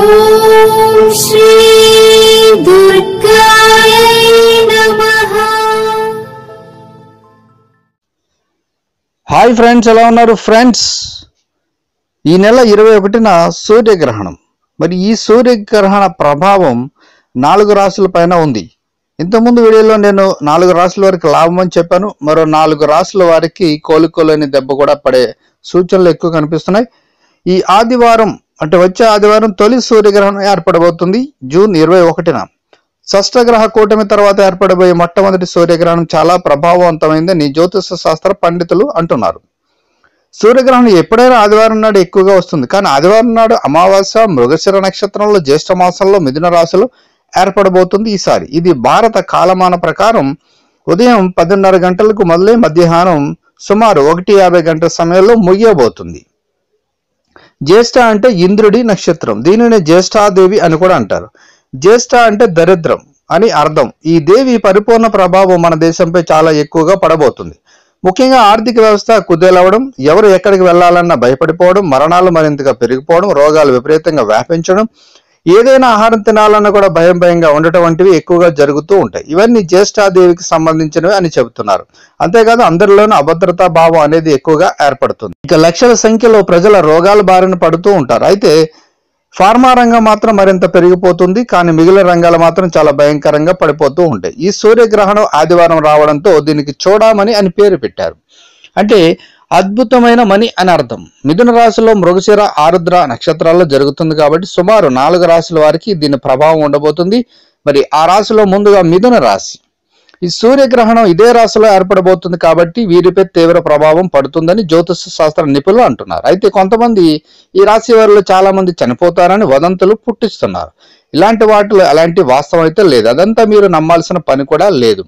ఓం శ్రీ దుర్గాయ నమః. Hi friends, ఎలా ఉన్నారు ఫ్రెండ్స్? ఈ నెల 21న సూర్యగ్రహణం. మరి ఈ సూర్యగ్రహణ ప్రభావం 4 రాశుల పైన ఉంది. ఇంతకుముందు వీడియోలో నేను 4 రాశుల వారికి లాభం అని చెప్పాను. మరో 4 రాశుల వారికి కోలుకోలేని దెబ్బ కూడా పడే సూచనలు ఎక్కువ కనిపిస్తున్నాయి. ఈ ఆదివారం అంటే వచ్చే ఆదివారం తొలి సూర్యగ్రహణం ఏర్పడబోతుంది జూన్ 21న. షష్టగ్రహ కూటమి తర్వాత ఏర్పడబోయే మొట్టమొదటి సూర్యగ్రహణం చాలా ప్రభావవంతమైందని జ్యోతిష శాస్త్ర పండితులు అంటున్నారు. సూర్యగ్రహణం ఎప్పుడైనా ఆదివారం నాడు ఎక్కువగా వస్తుంది, కానీ ఆదివారం నాడు అమావాస్య మృగశిర నక్షత్రంలో జ్యేష్ఠ మాసంలో మిథున రాశిలో ఏర్పడబోతుంది ఈసారి. ఇది భారత కాలమాన ప్రకారం ఉదయం 10:30 గంటలకు మొదలై మధ్యాహ్నం సుమారు 1:50 గంటల సమయంలో ముగియబోతుంది. జ్యేష్ఠ అంటే ఇంద్రుడి నక్షత్రం. దీనిని జ్యేష్ఠాదేవి అని కూడా అంటారు. జ్యేష్ఠ అంటే దరిద్రం అని అర్థం. ఈ దేవి పరిపూర్ణ ప్రభావం మన దేశంపై చాలా ఎక్కువగా పడబోతుంది. ముఖ్యంగా ఆర్థిక వ్యవస్థ కుదేలవడం, ఎవరు ఎక్కడికి వెళ్లాలన్నా భయపడిపోవడం, మరణాలు మరింతగా పెరిగిపోవడం, రోగాలు విపరీతంగా వ్యాపించడం, ఏదైనా ఆహారం తినాలన్నా కూడా భయంగా ఉండటం వంటివి ఎక్కువగా జరుగుతూ ఉంటాయి. ఇవన్నీ జ్యేష్ఠాదేవికి సంబంధించినవి అని చెబుతున్నారు. అంతేకాదు అందరిలోనూ అభద్రతా భావం అనేది ఎక్కువగా ఏర్పడుతుంది. ఇక లక్షల సంఖ్యలో ప్రజల రోగాల బారిన పడుతూ ఉంటారు. అయితే ఫార్మా రంగం మాత్రం మరింత పెరిగిపోతుంది, కానీ మిగిలిన రంగాలు మాత్రం చాలా భయంకరంగా పడిపోతూ ఉంటాయి. ఈ సూర్యగ్రహణం ఆదివారం రావడంతో దీనికి చూడమని అని పేరు పెట్టారు. అంటే అద్భుతమైన మని అని అర్థం. మిథున రాశిలో మృగశిర ఆరుద్ర నక్షత్రాల్లో జరుగుతుంది కాబట్టి సుమారు 4 రాశుల వారికి దీని ప్రభావం ఉండబోతుంది. మరి ఆ రాశిలో ముందుగా మిథున రాశి. ఈ సూర్యగ్రహణం ఇదే రాశిలో ఏర్పడబోతుంది కాబట్టి వీరిపై తీవ్ర ప్రభావం పడుతుందని జ్యోతిష శాస్త్ర నిపుణులు అంటున్నారు. అయితే కొంతమంది ఈ రాశి వారిలో చాలా మంది చనిపోతారని వదంతులు పుట్టిస్తున్నారు. ఇలాంటి వాటిలో ఎలాంటి వాస్తవం అయితే లేదు. అదంతా మీరు నమ్మాల్సిన పని కూడా లేదు.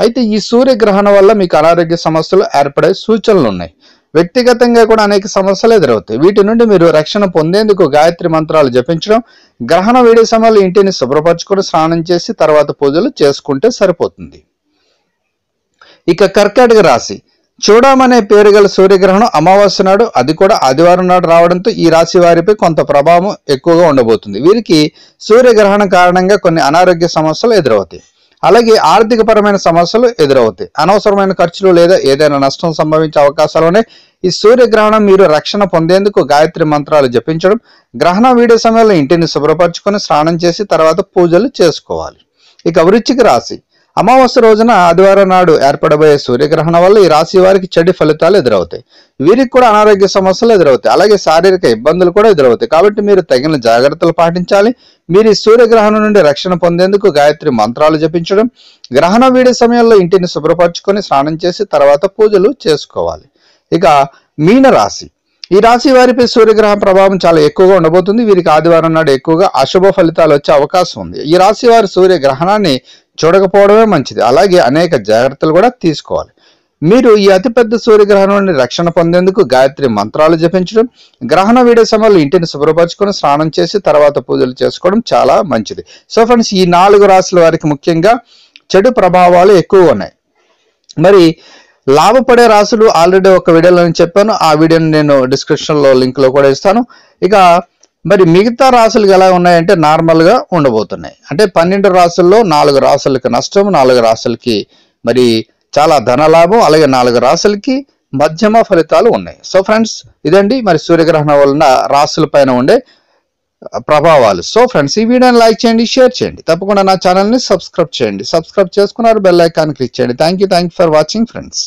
అయితే ఈ సూర్యగ్రహణం వల్ల మీకు అనారోగ్య సమస్యలు ఏర్పడే సూచనలు ఉన్నాయి. వ్యక్తిగతంగా కూడా అనేక సమస్యలు ఎదురవుతాయి. వీటి నుండి మీరు రక్షణ పొందేందుకు గాయత్రి మంత్రాలు జపించడం, గ్రహణ వేడి సమయంలో ఇంటిని శుభ్రపరచుకొని స్నానం చేసి తర్వాత పూజలు చేసుకుంటే సరిపోతుంది. ఇక కర్కాటక రాశి. చూడమనే పేరు గల సూర్యగ్రహణం అమావాస్య నాడు, అది కూడా ఆదివారం నాడు రావడంతో ఈ రాశి వారిపై కొంత ప్రభావం ఎక్కువగా ఉండబోతుంది. వీరికి సూర్యగ్రహణం కారణంగా కొన్ని అనారోగ్య సమస్యలు ఎదురవుతాయి. అలాగే ఆర్థిక పరమైన సమస్యలు ఎదురవుతాయి. అనవసరమైన ఖర్చులు లేదా ఏదైనా నష్టం సంభవించే అవకాశాలునే. ఈ సూర్యగ్రహణం మీరు రక్షణ పొందేందుకు గాయత్రి మంత్రాలు జపించడం, గ్రహణం వీడే సమయంలో ఇంటిని శుభ్రపరచుకొని స్నానం చేసి తర్వాత పూజలు చేసుకోవాలి. ఇక వృశ్చిక రాశి. అమావాస్య రోజున ఆదివారం నాడు ఏర్పడబోయే సూర్యగ్రహణం వల్ల ఈ రాశి వారికి చెడు ఫలితాలు ఎదురవుతాయి. వీరికి కూడా అనారోగ్య సమస్యలు ఎదురవుతాయి. అలాగే శారీరక ఇబ్బందులు కూడా ఎదురవుతాయి. కాబట్టి మీరు తగిన జాగ్రత్తలు పాటించాలి. మీరు ఈ సూర్యగ్రహణం నుండి రక్షణ పొందేందుకు గాయత్రి మంత్రాలు జపించడం, గ్రహణం వీడే సమయంలో ఇంటిని శుభ్రపరచుకొని స్నానం చేసి తర్వాత పూజలు చేసుకోవాలి. ఇక మీన రాశి. ఈ రాశి వారిపై సూర్యగ్రహణ ప్రభావం చాలా ఎక్కువగా ఉండబోతుంది. వీరికి ఆదివారం నాడు ఎక్కువగా అశుభ ఫలితాలు వచ్చే అవకాశం ఉంది. ఈ రాశి వారి సూర్యగ్రహణాన్ని చూడకపోవడమే మంచిది. అలాగే అనేక జాగ్రత్తలు కూడా తీసుకోవాలి. మీరు ఈ అతిపెద్ద సూర్యగ్రహణం నుండి రక్షణ పొందేందుకు గాయత్రి మంత్రాలు జపించడం, గ్రహణ వీడే సమయంలో ఇంటిని శుభ్రపరచుకొని స్నానం చేసి తర్వాత పూజలు చేసుకోవడం చాలా మంచిది. సో ఫ్రెండ్స్, ఈ 4 రాశుల వారికి ముఖ్యంగా చెడు ప్రభావాలు ఎక్కువ ఉన్నాయి. మరి లాభపడే రాశులు ఆల్రెడీ ఒక వీడియోలో నేను చెప్పాను. ఆ వీడియోని నేను డిస్క్రిప్షన్లో లింక్లో కూడా ఇస్తాను. ఇక మరి మిగతా రాశులకు ఎలా ఉన్నాయంటే నార్మల్గా ఉండబోతున్నాయి. అంటే 12 రాశుల్లో 4 రాశులకి నష్టం, 4 రాశులకి మరి చాలా ధనలాభం, అలాగే 4 రాశులకి మధ్యమ ఫలితాలు ఉన్నాయి. సో ఫ్రెండ్స్, ఇదండి మరి సూర్యగ్రహణం వలన రాశుల పైన ఉండే ప్రభావాలు. సో ఫ్రెండ్స్, ఈ వీడియోని లైక్ చేయండి, షేర్ చేయండి, తప్పకుండా నా ఛానల్ని సబ్స్క్రైబ్ చేయండి. సబ్స్క్రైబ్ చేసుకున్నారు, బెల్ ఐకాన్ క్లిక్ చేయండి. Thank you for watching friends.